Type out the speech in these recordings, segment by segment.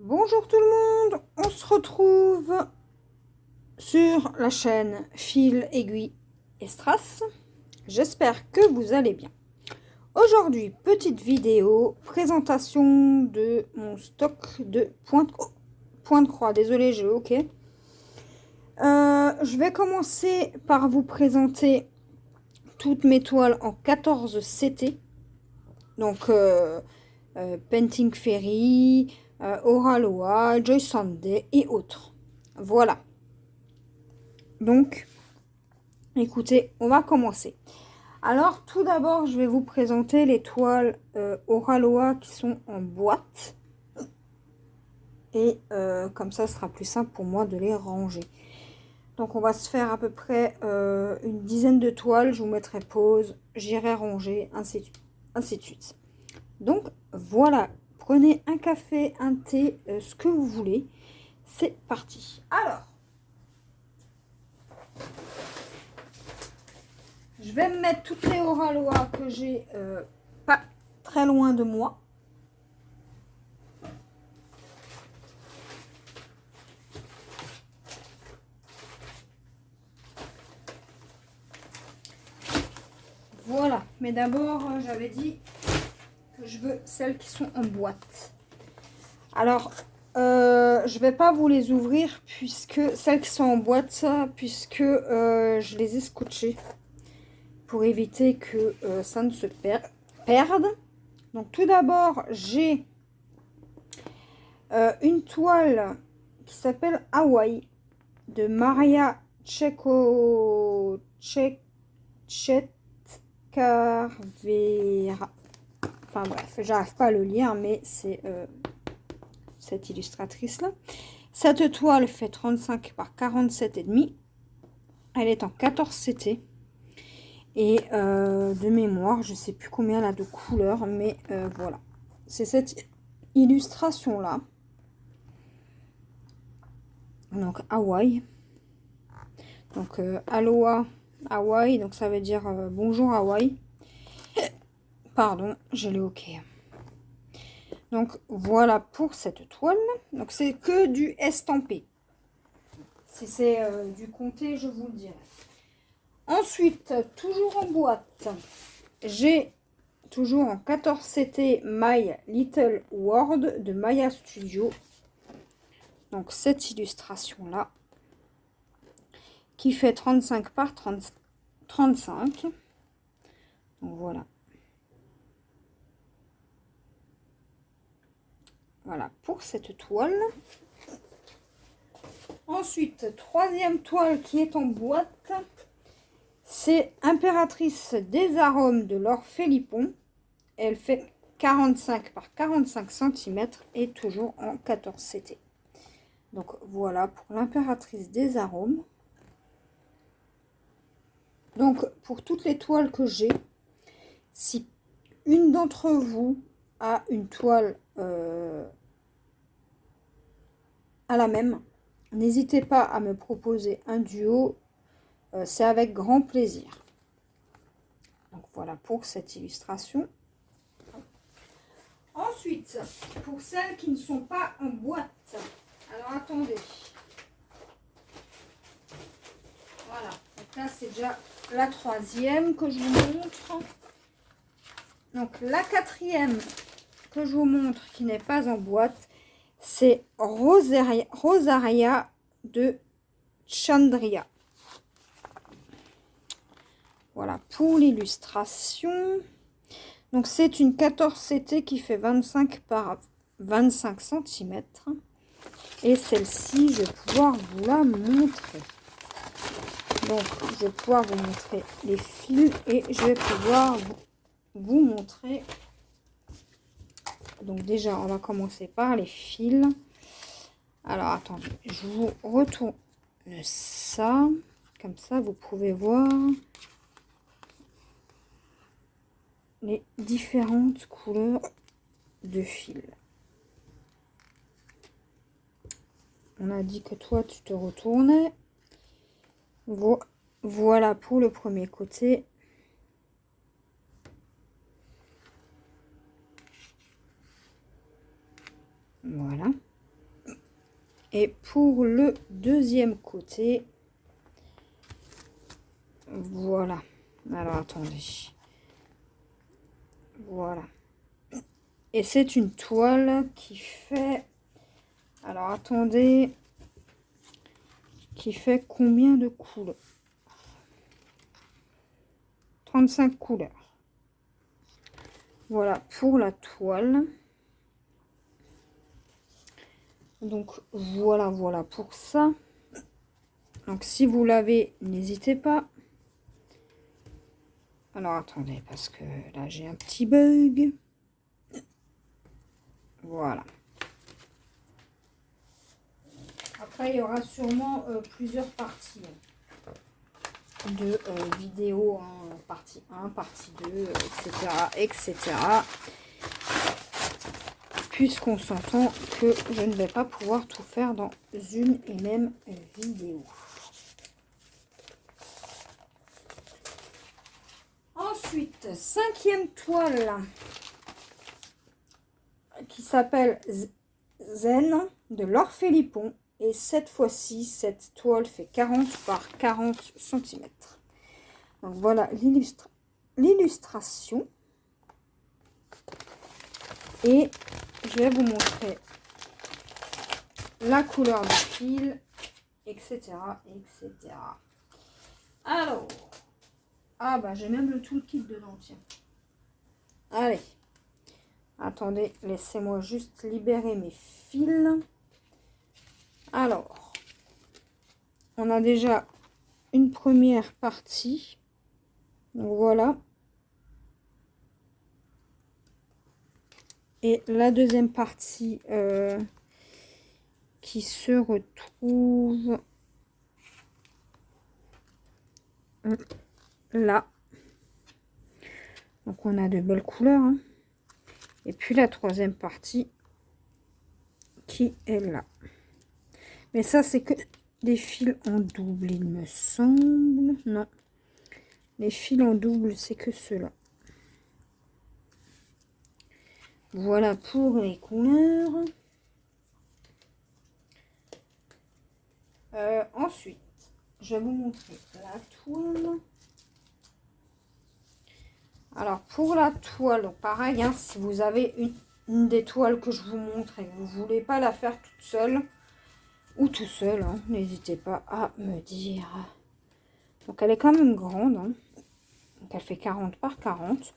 Bonjour tout le monde, on se retrouve sur la chaîne Fil, Aiguille et Strass. J'espère que vous allez bien. Aujourd'hui, petite vidéo, présentation de mon stock de point de croix. Désolée, j'ai OK. Je vais commencer par vous présenter toutes mes toiles en 14 CT. Donc, Painting Fairy, Oraloa, Joy Sunday et autres. Voilà. Donc, écoutez, on va commencer. Alors, tout d'abord, je vais vous présenter les toiles Oraloa qui sont en boîte. Et comme ça, ce sera plus simple pour moi de les ranger. Donc, on va se faire à peu près une dizaine de toiles. Je vous mettrai pause, j'irai ranger, ainsi de suite. Donc, voilà. Prenez un café, un thé, ce que vous voulez. C'est parti. Alors, je vais me mettre toutes les Oraloa que j'ai pas très loin de moi. Voilà. Mais d'abord, j'avais dit que je veux celles qui sont en boîte. Alors, je vais pas vous les ouvrir puisque celles qui sont en boîte, puisque je les ai scotchées pour éviter que ça ne se perde. Donc tout d'abord, j'ai une toile qui s'appelle Hawaii de Maria Chetcarvera. Enfin bref, j'arrive pas à le lire, mais c'est cette illustratrice là. Cette toile fait 35 par 47,5. Elle est en 14 CT. Et de mémoire, je sais plus combien elle a de couleurs, mais voilà. C'est cette illustration là. Donc Hawaï. Donc Aloha Hawaï, donc ça veut dire bonjour Hawaï. Pardon, j'ai le OK. Donc voilà pour cette toile. Donc c'est que du estampé. Si c'est du comté, je vous le dirai. Ensuite, toujours en boîte, j'ai toujours en 14 CT My Little World de Maya Studio. Donc cette illustration là qui fait 35 par 35. Donc voilà. Voilà pour cette toile. Ensuite, troisième toile qui est en boîte, c'est Impératrice des arômes de Laure Philippon. Elle fait 45 par 45 cm et toujours en 14 CT. Donc voilà pour l'Impératrice des arômes. Donc pour toutes les toiles que j'ai, si une d'entre vous a une toile à la même, n'hésitez pas à me proposer un duo, c'est avec grand plaisir. Donc voilà pour cette illustration. Ensuite, pour celles qui ne sont pas en boîte, alors attendez. Voilà, donc là c'est déjà la troisième que je vous montre. Donc la quatrième que je vous montre qui n'est pas en boîte, c'est Rosaria de Chandria. Voilà pour l'illustration. Donc c'est une 14 CT qui fait 25 par 25 cm. Et celle-ci, je vais pouvoir vous la montrer. Donc je vais pouvoir vous montrer les fils et je vais pouvoir vous montrer. Donc déjà, on va commencer par les fils. Alors attendez, je vous retourne ça. Comme ça, vous pouvez voir les différentes couleurs de fils. On a dit que toi, tu te retournais. Voilà pour le premier côté. Voilà. Et pour le deuxième côté, voilà. Alors, attendez. Voilà. Et c'est une toile qui fait... Alors, attendez. Qui fait combien de couleurs? 35 couleurs. Voilà pour la toile. Donc, voilà pour ça. Donc, si vous l'avez, n'hésitez pas. Alors, attendez, parce que là, j'ai un petit bug. Voilà. Après, il y aura sûrement plusieurs parties de vidéos, hein, partie 1, partie 2, etc. Puisqu'on s'entend que je ne vais pas pouvoir tout faire dans une et même vidéo. Ensuite, 5e toile qui s'appelle Zen de l'Orphélippon. Et cette fois-ci, cette toile fait 40 par 40 cm. Donc voilà l'illustration. Et je vais vous montrer la couleur du fil, etc. Alors, ah bah j'ai même le toolkit dedans, tiens. Allez, attendez, laissez-moi juste libérer mes fils. Alors, on a déjà une première partie. Donc voilà. Et la deuxième partie qui se retrouve là. Donc on a de belles couleurs. Hein. Et puis la troisième partie qui est là. Mais ça, c'est que des fils en double, il me semble. Non. Les fils en double, c'est que ceux-là. Voilà pour les couleurs. Ensuite, je vais vous montrer la toile. Alors, pour la toile, donc pareil, hein, si vous avez une des toiles que je vous montre et que vous ne voulez pas la faire toute seule, ou tout seul, hein, n'hésitez pas à me dire. Donc, elle est quand même grande. Hein. Donc, elle fait 40 par 40.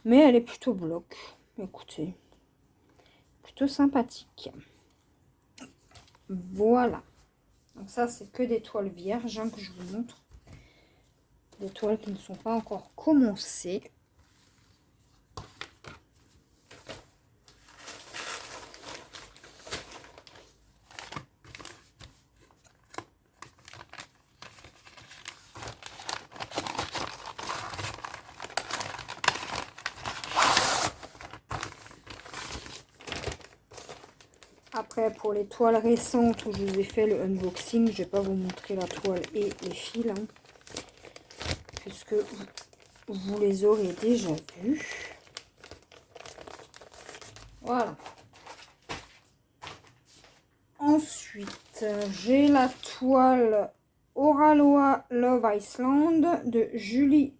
Mais elle est plutôt bloc. Écoutez, plutôt sympathique. Voilà. Donc, ça, c'est que des toiles vierges hein, que je vous montre. Des toiles qui ne sont pas encore commencées. Après, pour les toiles récentes où je vous ai fait le unboxing, je ne vais pas vous montrer la toile et les fils. Hein, puisque vous les aurez déjà vus. Voilà. Ensuite, j'ai la toile Oraloa Love Iceland de Julie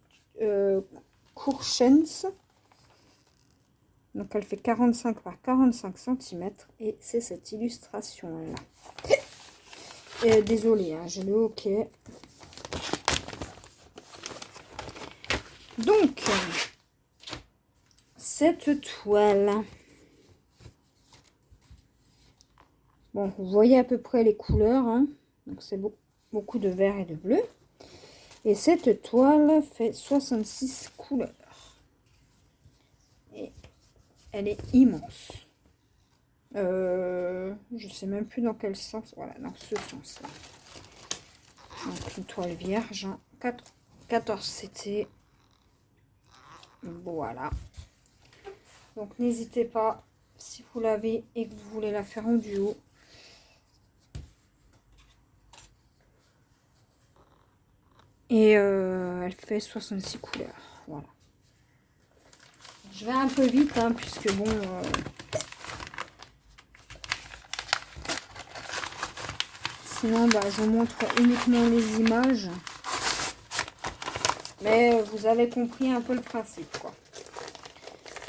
Courchens. Donc elle fait 45 par 45 cm et c'est cette illustration là. Désolée, hein, j'ai le hockey. Donc, cette toile. Bon, vous voyez à peu près les couleurs. Hein. Donc c'est beaucoup de vert et de bleu. Et cette toile fait 66 couleurs. Et elle est immense. Je sais même plus dans quel sens. Voilà, dans ce sens-là. Donc une toile vierge. Hein. 14 CT. Voilà. Donc n'hésitez pas, si vous l'avez et que vous voulez la faire en duo. Et elle fait 66 couleurs. Voilà. Je vais un peu vite, hein, puisque bon... Sinon, bah, je vous montre uniquement les images. Mais vous avez compris un peu le principe, quoi.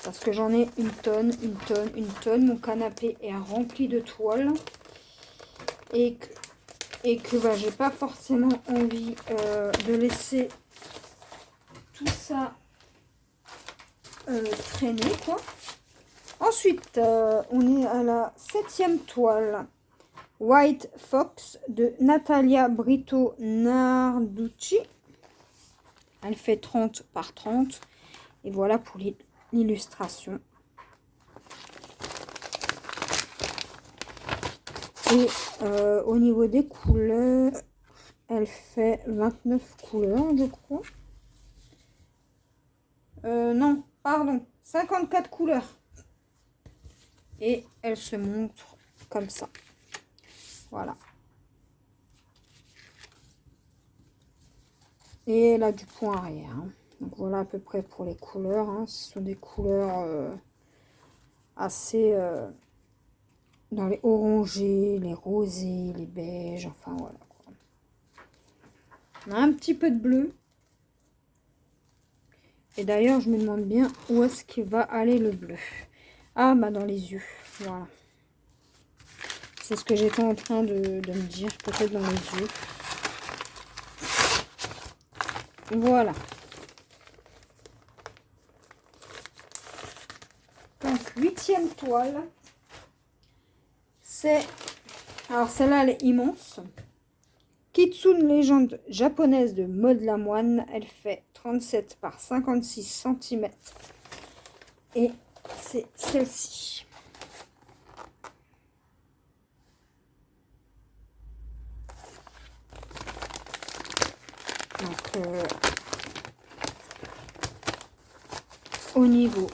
Parce que j'en ai une tonne, une tonne, une tonne. Mon canapé est rempli de toiles. Et que bah, j'ai pas forcément envie de laisser tout ça traîner, quoi. Ensuite, on est à la 7e toile. White Fox de Natalia Brito Narducci. Elle fait 30 par 30. Et voilà pour l'illustration. Et au niveau des couleurs, elle fait 29 couleurs, je crois. Non, pardon, 54 couleurs. Et elle se montre comme ça. Voilà. Et elle a du point arrière. Hein. Donc voilà à peu près pour les couleurs. Hein. Ce sont des couleurs assez dans les orangés, les rosés, les beiges. Enfin voilà. Quoi. On a un petit peu de bleu. Et d'ailleurs, je me demande bien où est-ce qu'il va aller le bleu. Ah, bah dans les yeux. Voilà. C'est ce que j'étais en train de me dire. Peut-être dans les yeux. Voilà. Donc, 8e toile. C'est... Alors, celle-là, elle est immense. Kitsune, légende japonaise de Maud Lamoine. Elle fait 37 par 56 cm. Et c'est celle-ci. Donc, au niveau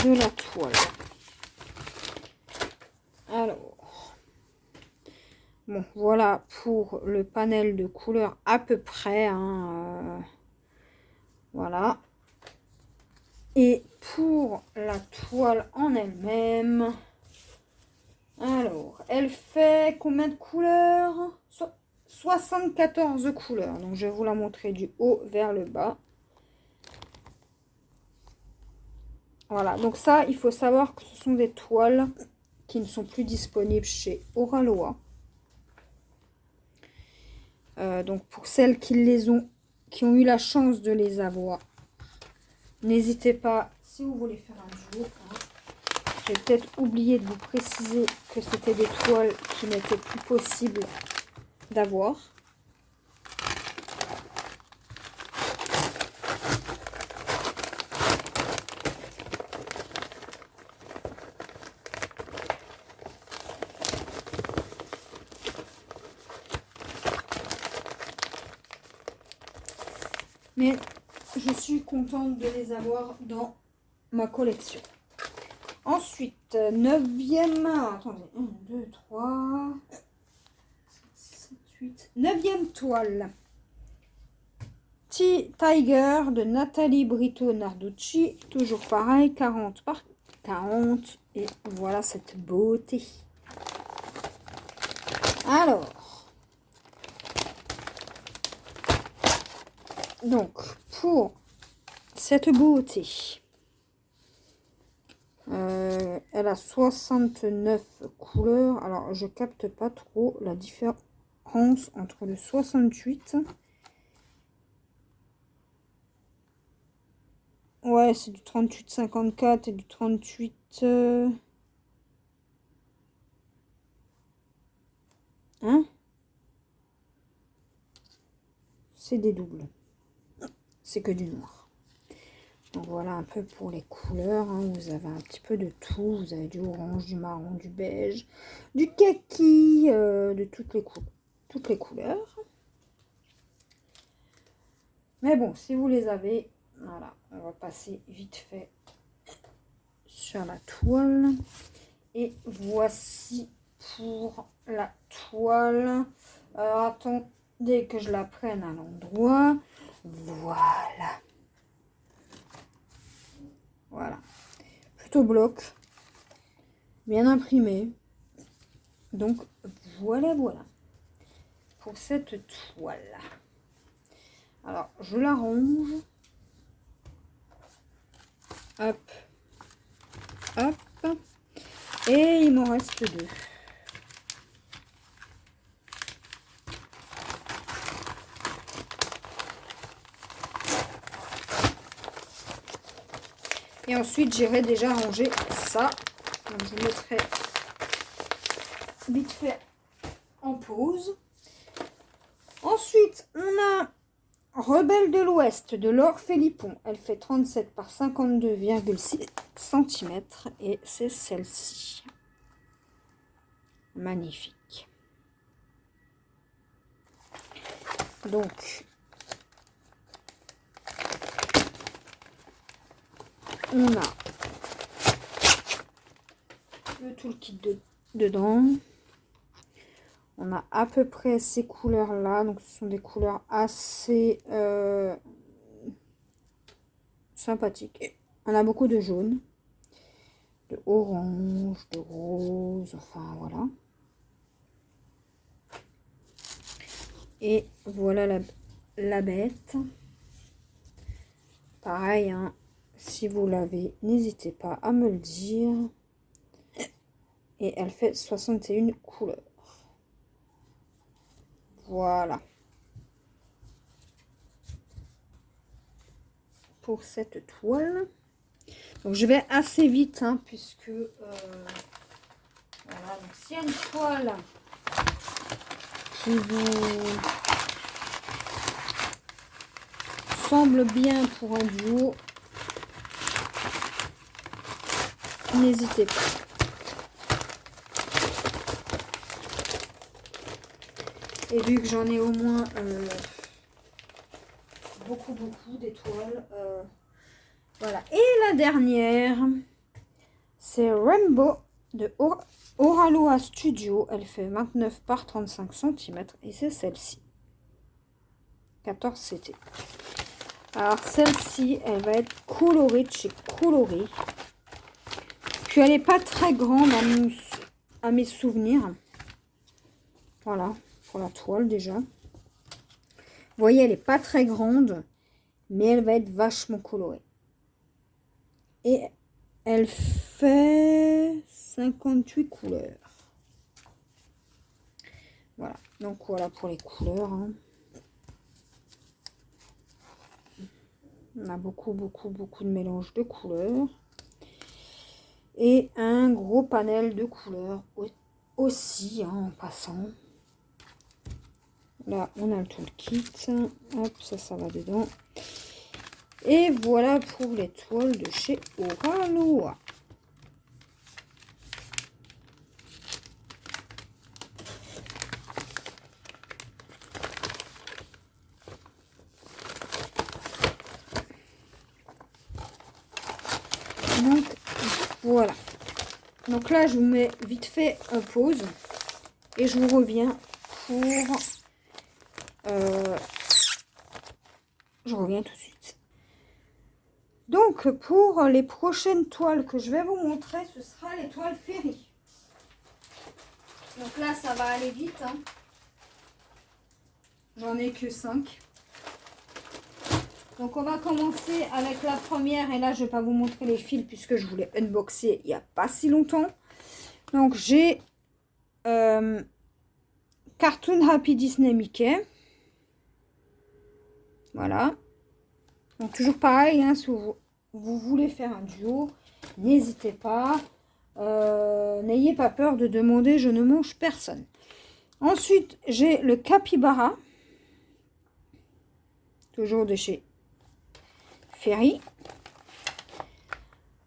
de la toile. Alors, bon, voilà pour le panel de couleurs à peu près. Hein, voilà. Et pour la toile en elle-même, alors, elle fait combien de couleurs? 74 couleurs. Donc, je vais vous la montrer du haut vers le bas. Voilà, donc ça, il faut savoir que ce sont des toiles qui ne sont plus disponibles chez Oralois. Donc, pour celles qui ont eu la chance de les avoir, n'hésitez pas, si vous voulez faire un jour, hein, j'ai peut-être oublié de vous préciser que c'était des toiles qui n'étaient plus possibles d'avoir. Mais je suis contente de les avoir dans ma collection. Ensuite, 9e, attendez, 1, 2, 3, 6, 7, 8, 9e toile. Tiger de Nathalie Brito Narducci, toujours pareil, 40 par 40. Et voilà cette beauté. Alors, donc, pour cette beauté, elle a 69 couleurs. Alors, je capte pas trop la différence entre le 68. Ouais, c'est du 38-54 et du 38... Hein? C'est des doubles. C'est que du noir. Donc voilà un peu pour les couleurs. Hein. Vous avez un petit peu de tout. Vous avez du orange, du marron, du beige, du kaki, de toutes les couleurs. Mais bon, si vous les avez, voilà, on va passer vite fait sur la toile. Et voici pour la toile. Alors attendez que je la prenne à l'endroit. Voilà. Voilà. Plutôt bloc. Bien imprimé. Donc voilà, voilà. pour cette toile. Alors, je la range. Hop. Hop. Et il m'en reste 2. Et ensuite, j'irai déjà ranger ça. Donc, je mettrai vite fait en pause. Ensuite, on a Rebelle de l'Ouest de Laure Philippon. Elle fait 37 par 52,6 cm. Et c'est celle-ci. Magnifique. Donc, on a le toolkit dedans. On a à peu près ces couleurs-là. Donc, ce sont des couleurs assez sympathiques. On a beaucoup de jaune, de orange, de rose. Enfin, voilà. Et voilà la bête. Pareil, hein, si vous l'avez, n'hésitez pas à me le dire. Et elle fait 61 couleurs. Voilà. Pour cette toile. Donc je vais assez vite, hein, puisque voilà, donc s'il y a une toile qui vous semble bien pour un duo, n'hésitez pas. Et vu que j'en ai au moins beaucoup d'étoiles, voilà. Et la dernière, c'est Rainbow de Oraloa Studio. Elle fait 29 par 35 cm et c'est celle-ci. 14 CT. Alors celle-ci, elle va être colorée de chez Coloris. Puis elle n'est pas très grande à mes souvenirs. Voilà, pour la toile déjà. Vous voyez, elle n'est pas très grande, mais elle va être vachement colorée. Et elle fait 58 couleurs. Voilà, donc voilà pour les couleurs. Hein. On a beaucoup de mélange de couleurs. Et un gros panel de couleurs aussi, hein, en passant. Là, on a le toolkit. Hop, ça va dedans. Et voilà pour les toiles de chez Oraloa. Donc, voilà. Donc là, je vous mets vite fait en pause. Et je vous reviens pour... je reviens tout de suite. Donc, pour les prochaines toiles que je vais vous montrer, ce sera les toiles Ferry. Donc là, ça va aller vite. Hein. J'en ai que 5. Donc, on va commencer avec la première. Et là, je ne vais pas vous montrer les fils puisque je voulais unboxer il n'y a pas si longtemps. Donc, j'ai Cartoon Happy Disney Mickey. Voilà. Donc, toujours pareil, hein, si vous voulez faire un duo, n'hésitez pas. N'ayez pas peur de demander, je ne mange personne. Ensuite, j'ai le Capybara. Toujours de chez Ferry.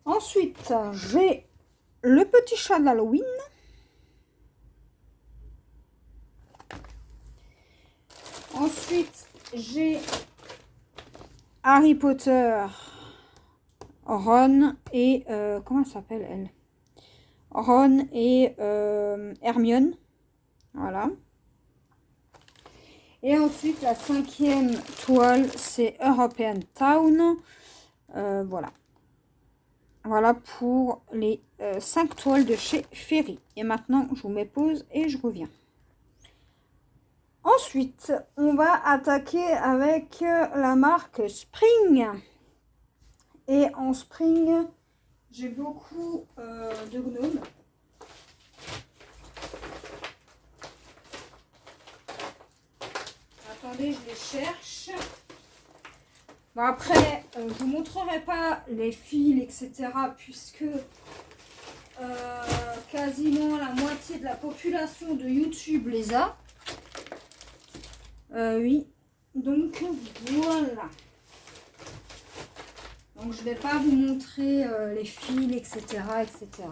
Ensuite, j'ai le petit chat d'Halloween. Ensuite, j'ai Harry Potter, Ron et... comment elle s'appelle, elle? Ron et Hermione. Voilà. Et ensuite, la 5e toile, c'est European Town. Voilà. Voilà pour les 5 toiles de chez Ferry. Et maintenant, je vous mets pause et je reviens. Ensuite, on va attaquer avec la marque Spring. Et en Spring, j'ai beaucoup de gnomes. Attendez, je les cherche. Bon, après, je ne vous montrerai pas les fils, etc. puisque quasiment la moitié de la population de YouTube les a. Oui, donc voilà. Donc je ne vais pas vous montrer les fils, etc., etc.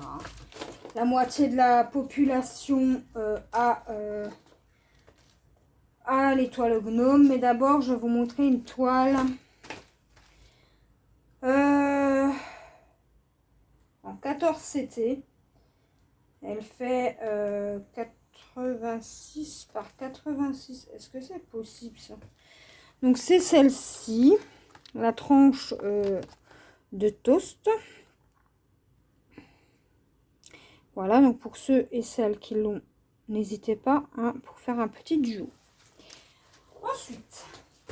La moitié de la population a les toiles gnome. Mais d'abord, je vais vous montrer une toile en 14 CT. Elle fait 86 par 86. Est-ce que c'est possible ça? Donc c'est celle-ci, la tranche de toast. Voilà, donc pour ceux et celles qui l'ont, n'hésitez pas hein, pour faire un petit duo. Ensuite,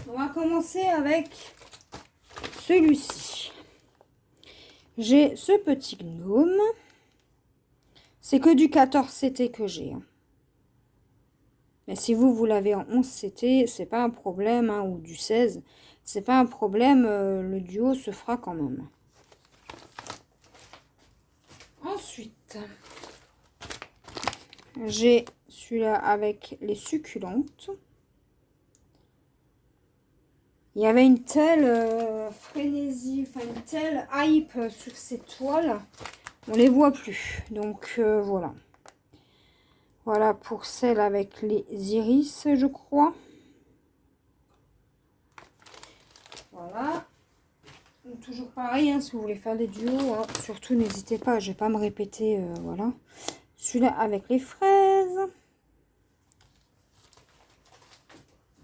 on va commencer avec celui-ci. J'ai ce petit gnome. C'est que du 14 CT que j'ai. Hein. Mais si vous l'avez en 11 CT, c'est pas un problème, hein, ou du 16, c'est pas un problème, le duo se fera quand même. Ensuite, j'ai celui-là avec les succulentes. Il y avait une telle frénésie, enfin une telle hype sur ces toiles, on les voit plus. Donc voilà. Voilà pour celle avec les iris, je crois. Voilà. Donc, toujours pareil, hein, si vous voulez faire des duos, hein, surtout n'hésitez pas, je vais pas me répéter. Voilà. Celui-là avec les fraises.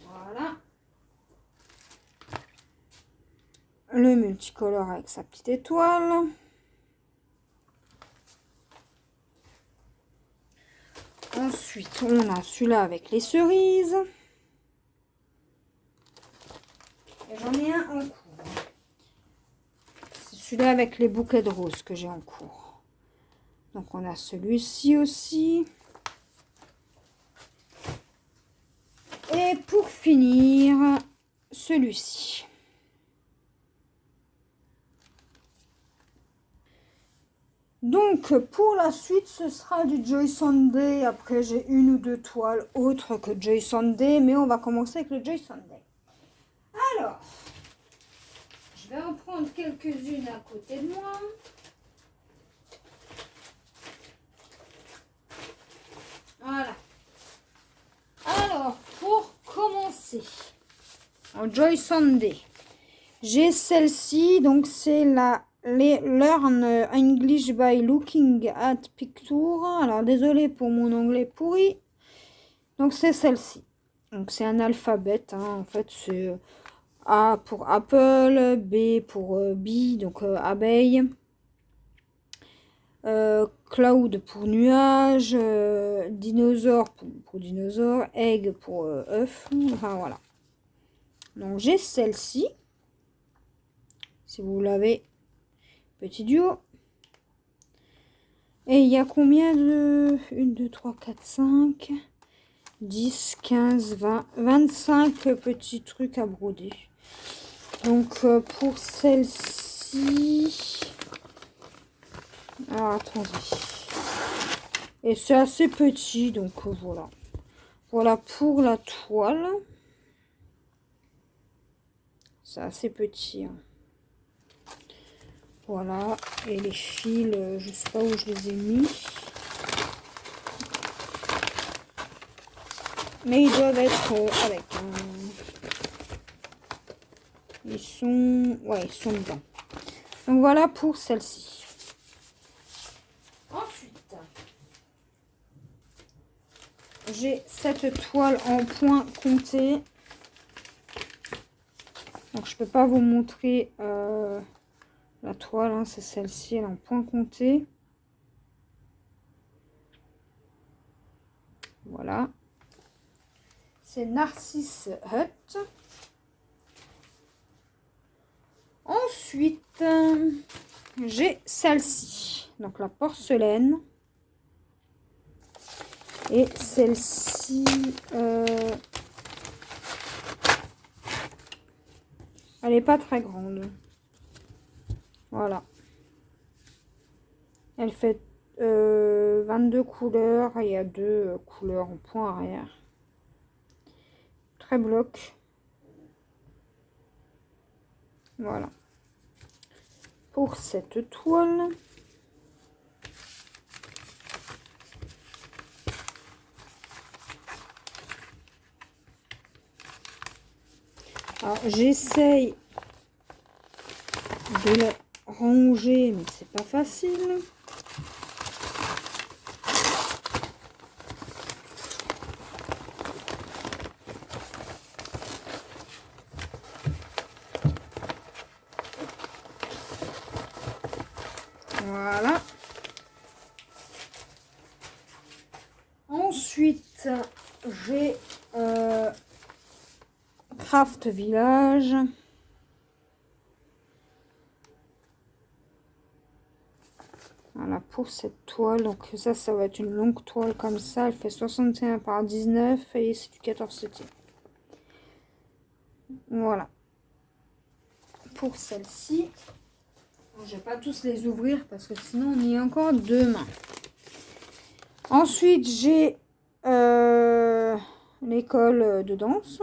Voilà. Le multicolore avec sa petite étoile. Ensuite, on a celui-là avec les cerises. Et j'en ai un en cours. C'est celui-là avec les bouquets de roses que j'ai en cours. Donc, on a celui-ci aussi. Et pour finir, celui-ci. Donc, pour la suite, ce sera du Joy Sunday. Après, j'ai une ou deux toiles autres que Joy Sunday, mais on va commencer avec le Joy Sunday. Alors, je vais en prendre quelques-unes à côté de moi. Voilà. Alors, pour commencer, en Joy Sunday, j'ai celle-ci. Donc, c'est la Learn English by Looking at Picture. Alors, désolé pour mon anglais pourri. Donc, c'est celle-ci. Donc, c'est un alphabet. Hein. En fait, c'est A pour Apple, B pour bee, donc abeille. Cloud pour nuage, dinosaure pour dinosaure, egg pour œuf. Enfin, voilà. Donc, j'ai celle-ci. Si vous l'avez, petit duo. Et il y a combien de... 1, 2, 3, 4, 5, 10, 15, 20, 25 petits trucs à broder. Donc, pour celle-ci... Alors, attendez. Et c'est assez petit, donc voilà. Voilà pour la toile. C'est assez petit. Hein. Voilà, et les fils, je sais pas où je les ai mis. Mais ils doivent être avec. Ils sont... Ouais, ils sont dedans. Donc voilà pour celle-ci. Ensuite, j'ai cette toile en point compté. Donc je peux pas vous montrer... la toile, hein, c'est celle-ci, elle est en point compté. Voilà. C'est Narcisse Hut. Ensuite, j'ai celle-ci. Donc la porcelaine. Et celle-ci, elle n'est pas très grande. Voilà. Elle fait 22 couleurs. Il y a 2 couleurs en point arrière. Très bloc. Voilà. Pour cette toile. Alors, j'essaye de la ranger, mais c'est pas facile. Voilà. Ensuite, j'ai Craft Village. Voilà pour cette toile. Donc ça va être une longue toile comme ça. Elle fait 61 par 19 et c'est du 14/7. Voilà. Pour celle-ci. Je vais pas tous les ouvrir parce que sinon on y est encore demain. Ensuite, j'ai l'école de danse.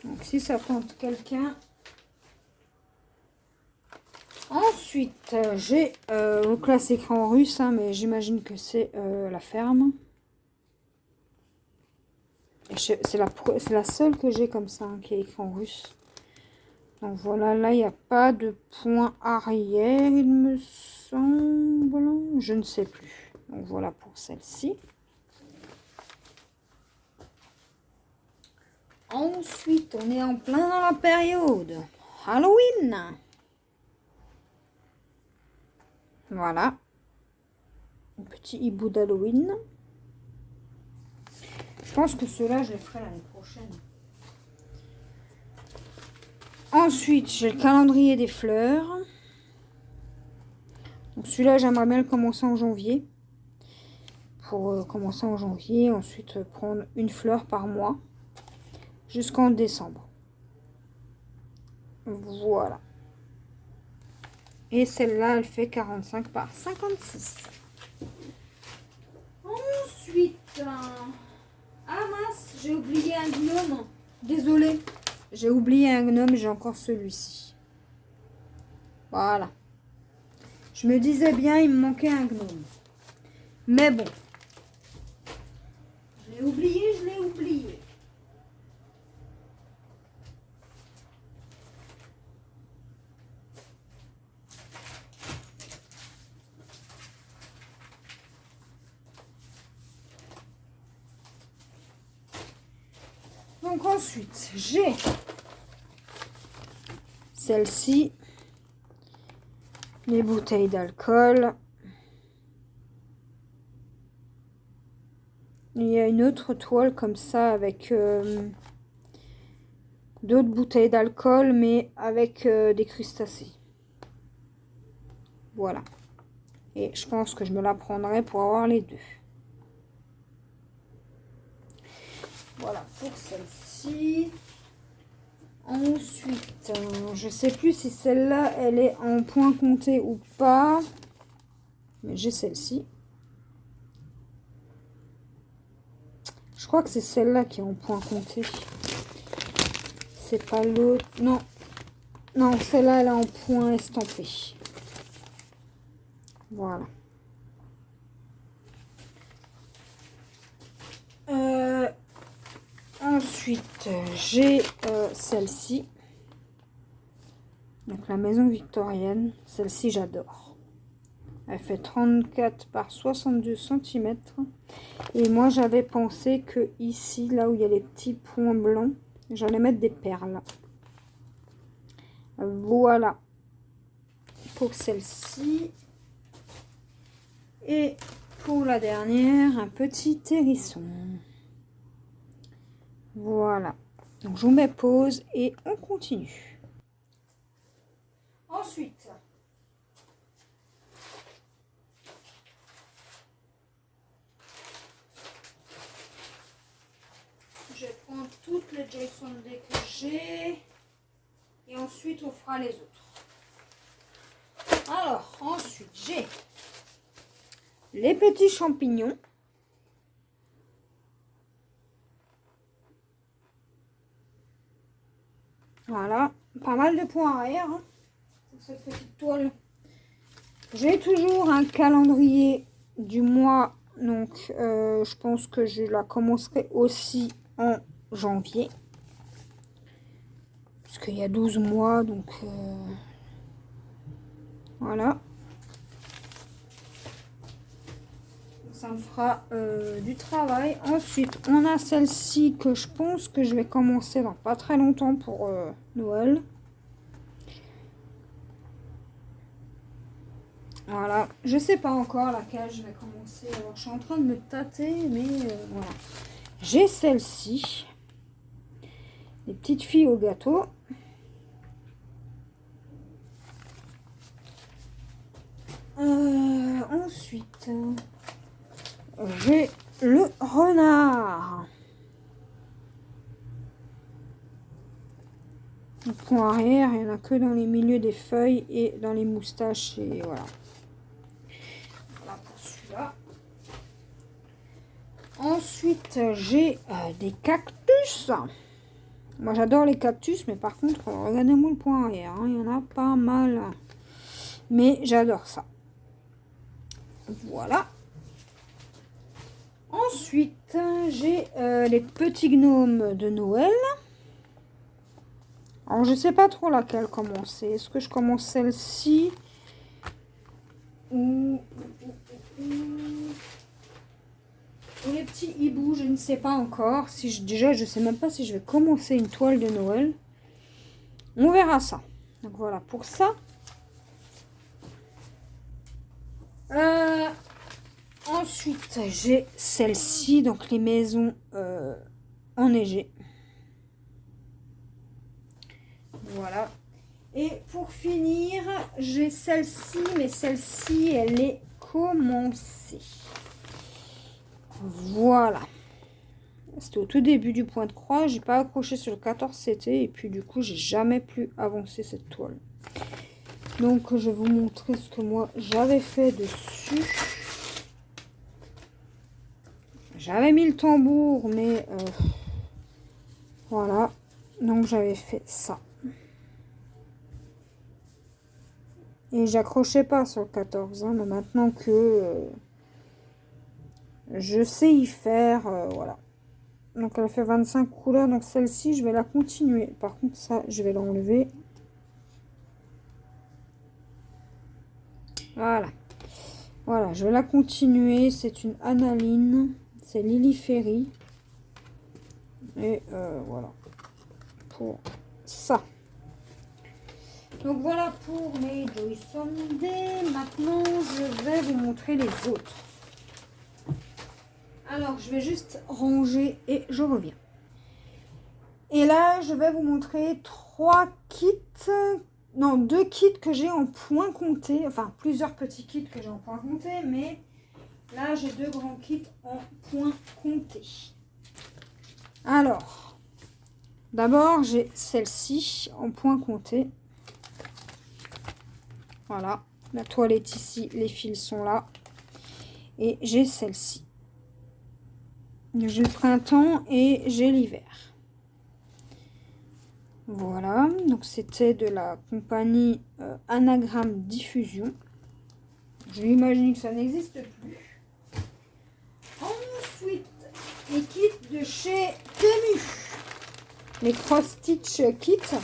Donc si ça tente quelqu'un. Ensuite, j'ai au classe écran russe, hein, mais j'imagine que c'est la ferme. C'est la seule que j'ai comme ça, hein, qui est écran russe. Donc voilà, là, il n'y a pas de point arrière, il me semble. Je ne sais plus. Donc voilà pour celle-ci. Ensuite, on est en plein dans la période Halloween. Voilà. Un petit hibou d'Halloween. Je pense que ceux-là, je les ferai l'année prochaine. Ensuite, j'ai le calendrier des fleurs. Donc celui-là, j'aimerais bien le commencer en janvier. Pour commencer en janvier, ensuite prendre une fleur par mois jusqu'en décembre. Voilà. Et celle-là, elle fait 45 par 56. Ensuite, ah mince, j'ai oublié un gnome. Désolée, j'ai oublié un gnome, j'ai encore celui-ci. Voilà. Je me disais bien, il me manquait un gnome. Mais bon. Je l'ai oublié, je l'ai oublié. Donc ensuite, j'ai celle-ci, les bouteilles d'alcool. Il y a une autre toile comme ça avec d'autres bouteilles d'alcool, mais avec des crustacés. Voilà. Et je pense que je me la prendrai pour avoir les deux. Voilà pour celle-ci. Ensuite, je sais plus si celle-là, elle est en point compté ou pas. Mais j'ai celle-ci. Je crois que c'est celle-là qui est en point compté. C'est pas l'autre. Non. Non, celle-là, elle est en point estampé. Voilà. Ensuite, j'ai celle-ci. Donc la maison victorienne. Celle-ci, j'adore. Elle fait 34 par 62 cm. Et moi, j'avais pensé que ici, là où il y a les petits points blancs, j'allais mettre des perles. Voilà. Pour celle-ci. Et pour la dernière, un petit hérisson. Voilà. Donc je vous mets pause et on continue. Ensuite, je prends toutes les Joyson Day que j'ai et ensuite on fera les autres. Alors, ensuite j'ai les petits champignons. Voilà, pas mal de points arrière hein, pour cette petite toile. J'ai toujours un calendrier du mois, donc je pense que je la commencerai aussi en janvier. Parce qu'il y a 12 mois, donc voilà. Ça me fera du travail. Ensuite, on a celle-ci que je pense que je vais commencer dans pas très longtemps pour Noël. Voilà, je sais pas encore laquelle je vais commencer. Alors, je suis en train de me tâter, mais voilà. J'ai celle-ci. Les petites filles au gâteau. Ensuite, j'ai le renard. Le point arrière, il n'y en a que dans les milieux des feuilles et dans les moustaches. Et voilà. Voilà pour celui-là. Ensuite, j'ai des cactus. Moi, j'adore les cactus, mais par contre, regardez-moi le point arrière. Hein, il y en a pas mal. Mais j'adore ça. Voilà. Ensuite, j'ai les petits gnomes de Noël. Alors, je sais pas trop laquelle commencer. Est-ce que je commence celle-ci ou les petits hiboux, je ne sais pas encore. Déjà, je sais même pas si je vais commencer une toile de Noël. On verra ça. Donc voilà pour ça. Ensuite, j'ai celle-ci, donc les maisons enneigées. Voilà. Et pour finir, j'ai celle-ci, mais celle-ci, elle est commencée. Voilà. C'était au tout début du point de croix. J'ai pas accroché sur le 14 CT et puis du coup, j'ai jamais plus avancé cette toile. Donc, je vais vous montrer ce que moi, j'avais fait dessus. J'avais mis le tambour, mais voilà. Donc, j'avais fait ça. Et j'accrochais pas sur le 14, hein, mais maintenant que je sais y faire, voilà. Donc elle fait 25 couleurs, donc celle-ci, je vais la continuer. Par contre, ça, je vais l'enlever. Voilà. Voilà, je vais la continuer. C'est une analine. C'est Lily Ferry. Et voilà. Pour ça. Donc voilà pour mes Joyson Day. Maintenant, je vais vous montrer les autres. Alors, je vais juste ranger et je reviens. Et là, je vais vous montrer 3 kits. Non, 2 kits que j'ai en point compté. Enfin, plusieurs petits kits que j'ai en point compté. Mais là, j'ai 2 grands kits en point compté. Alors, d'abord, j'ai celle-ci en point compté. Voilà, la toile est ici, les fils sont là. Et j'ai celle-ci. J'ai le printemps et j'ai l'hiver. Voilà, donc c'était de la compagnie Anagramme Diffusion. Je l'imagine que ça n'existe plus. Ensuite, les kits de chez Temu. Les Cross Stitch Kits.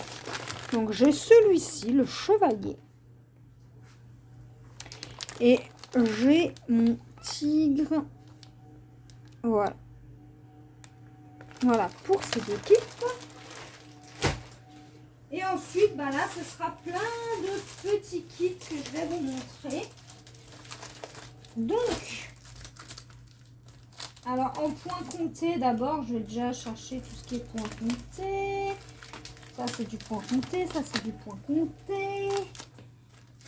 Donc j'ai celui-ci, le chevalier. Et j'ai mon tigre. Voilà. Voilà pour ces 2 kits. Et ensuite, bah là, ce sera plein de petits kits que je vais vous montrer. Donc, alors en point compté, d'abord, je vais déjà chercher tout ce qui est point compté. Ça, c'est du point compté. Ça, c'est du point compté.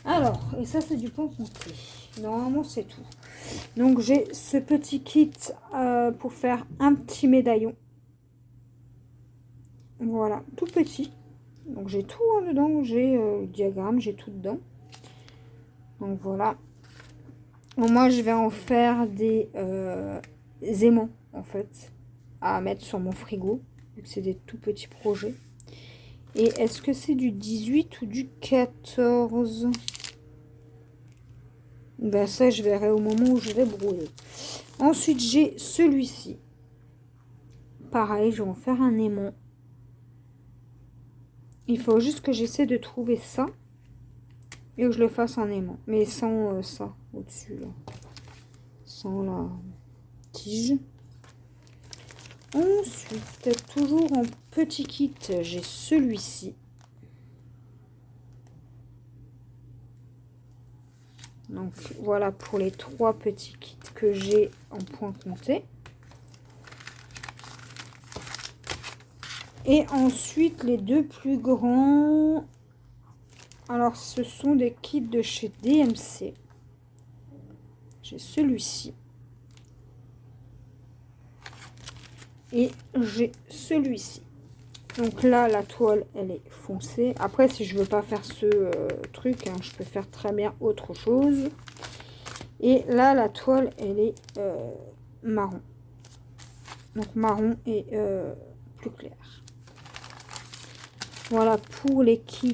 Alors, et ça, c'est du point compté. Normalement, c'est tout. Donc, j'ai ce petit kit pour faire un petit médaillon. Voilà, tout petit. Donc, j'ai tout dedans. J'ai le diagramme, j'ai tout dedans. Donc, voilà. Bon, moi, je vais en faire des aimants, en fait, à mettre sur mon frigo. Vu que c'est des tout petits projets. Et est-ce que c'est du 18 ou du 14 ? Ben ça, je verrai au moment où je vais brûler. Ensuite, j'ai celui-ci. Pareil, je vais en faire un aimant. Il faut juste que j'essaie de trouver ça. Et que je le fasse en aimant. Mais sans ça, au-dessus, là. Sans la tige. Ensuite, toujours en petit kit, j'ai celui-ci. Donc, voilà pour les 3 petits kits que j'ai en point compté. Et ensuite, les 2 plus grands. Alors, ce sont des kits de chez DMC. J'ai celui-ci. Et j'ai celui-ci. Donc là, la toile, elle est foncée. Après, si je veux pas faire ce truc, hein, je peux faire très bien autre chose. Et là, la toile, elle est marron. Donc marron et plus clair. Voilà pour les kits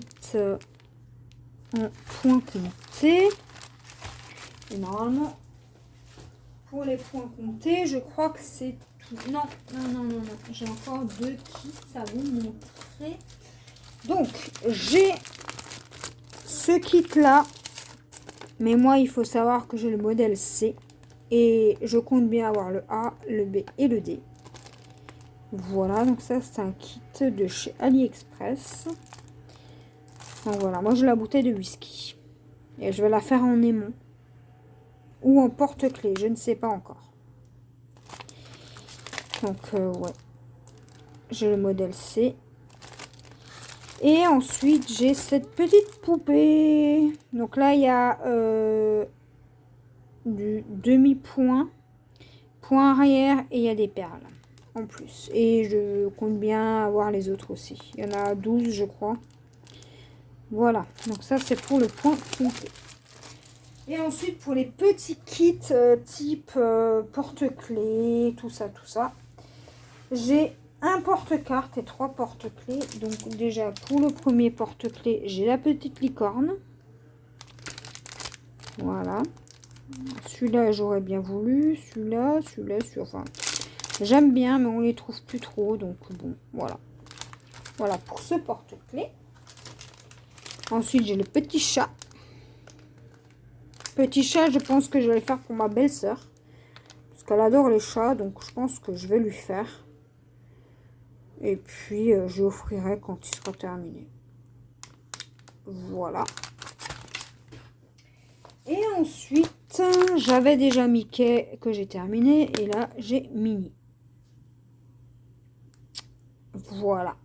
en point compté. Et normalement, pour les points comptés, je crois que c'est tout. Non. J'ai encore 2 kits à vous montrer. Donc, j'ai ce kit-là. Mais moi, il faut savoir que j'ai le modèle C. Et je compte bien avoir le A, le B et le D. Voilà, donc ça, c'est un kit de chez AliExpress. Donc voilà, moi, j'ai la bouteille de whisky. Et je vais la faire en aimant. Ou en porte-clés, je ne sais pas encore. Donc, ouais. J'ai le modèle C. Et ensuite, j'ai cette petite poupée. Donc là, il y a du demi-point, point arrière et il y a des perles en plus. Et je compte bien avoir les autres aussi. Il y en a 12, je crois. Voilà. Donc ça, c'est pour le point compté. Et ensuite, pour les petits kits type porte-clés, tout ça. J'ai un porte-carte et 3 porte-clés. Donc déjà, pour le premier porte-clés, j'ai la petite licorne. Voilà. Celui-là, j'aurais bien voulu. Celui-là, enfin, j'aime bien, mais on les trouve plus trop. Donc bon, voilà. Voilà pour ce porte-clés. Ensuite, j'ai le petit chat. Petit chat, je pense que je vais le faire pour ma belle-sœur. Parce qu'elle adore les chats, donc je pense que je vais lui faire. Et puis, je l'offrirai quand il sera terminé. Voilà. Et ensuite, j'avais déjà Mickey que j'ai terminé. Et là, j'ai Minnie. Voilà.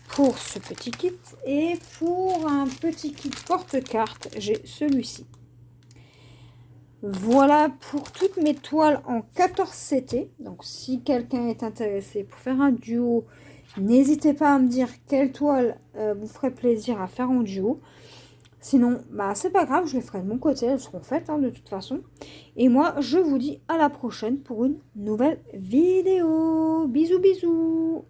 Pour ce petit kit. Et pour un petit kit porte-carte, j'ai celui-ci. Voilà pour toutes mes toiles en 14 CT. Donc, si quelqu'un est intéressé pour faire un duo, n'hésitez pas à me dire quelle toile vous ferait plaisir à faire en duo. Sinon, bah, c'est pas grave, je les ferai de mon côté. Elles seront faites hein, de toute façon. Et moi, je vous dis à la prochaine pour une nouvelle vidéo. Bisous, bisous.